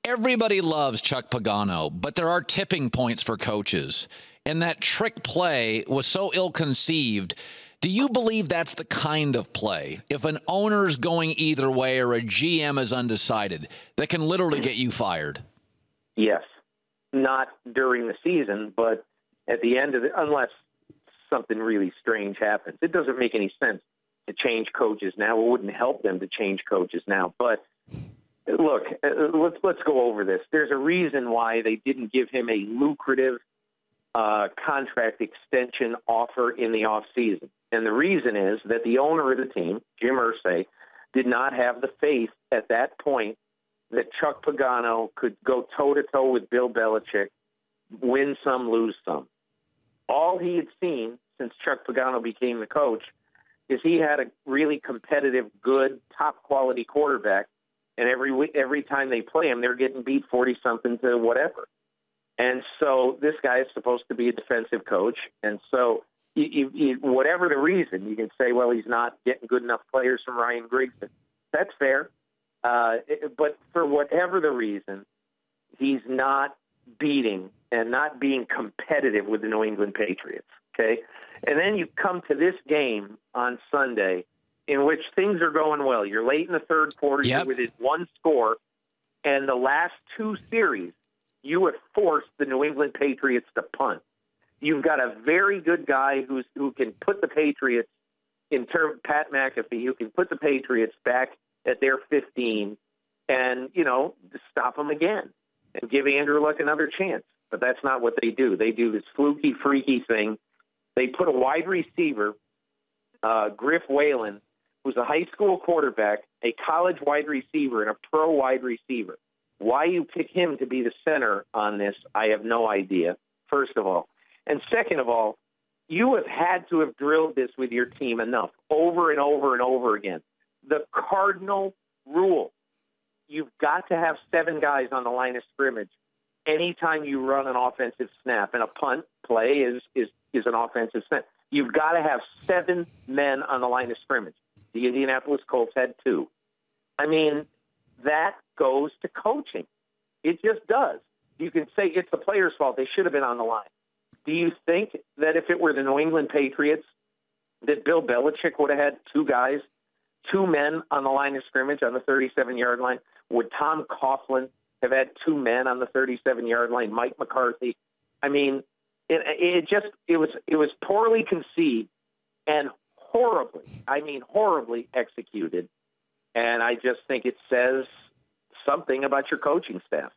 Everybody loves Chuck Pagano, but there are tipping points for coaches. And that trick play was so ill-conceived. Do you believe that's the kind of play, if an owner's going either way or a GM is undecided, that can literally get you fired? Yes. Not during the season, but at the end of it, unless something really strange happens. It doesn't make any sense to change coaches now. It wouldn't help them to change coaches now. But look, let's go over this. There's a reason why they didn't give him a lucrative contract extension offer in the offseason. And the reason is that the owner of the team, Jim Irsay, did not have the faith at that point that Chuck Pagano could go toe-to-toe with Bill Belichick, win some, lose some. All he had seen since Chuck Pagano became the coach is he had a really competitive, good, top-quality quarterback, and every time they play him, they're getting beat 40-something to whatever. And so this guy is supposed to be a defensive coach, and so whatever the reason, you can say, well, he's not getting good enough players from Ryan Griggs. That's fair. But for whatever the reason, he's not beating and not being competitive with the New England Patriots, okay? And then you come to this game on Sunday in which things are going well. You're late in the third quarter, You're within one score, and the last two series, you have forced the New England Patriots to punt. You've got a very good guy who can put the Patriots, Pat McAfee, who can put the Patriots back at their 15 and, stop them again and give Andrew Luck another chance. But that's not what they do. They do this fluky, freaky thing. They put a wide receiver, Griff Whalen, who's a high school quarterback, a college wide receiver, and a pro wide receiver. Why you pick him to be the center on this, I have no idea, first of all. And second of all, you have had to have drilled this with your team enough, over and over and over again. The cardinal rule, you've got to have 7 guys on the line of scrimmage anytime you run an offensive snap. And a punt play is an offensive snap. You've got to have 7 men on the line of scrimmage. The Indianapolis Colts had 2. I mean, that goes to coaching. It just does. You can say it's the player's fault. They should have been on the line. Do you think that if it were the New England Patriots, that Bill Belichick would have had 2 guys, 2 men on the line of scrimmage on the 37-yard line? Would Tom Coughlin have had 2 men on the 37-yard line? Mike McCarthy? I mean, it was poorly conceived and horribly executed. And I just think it says something about your coaching staff.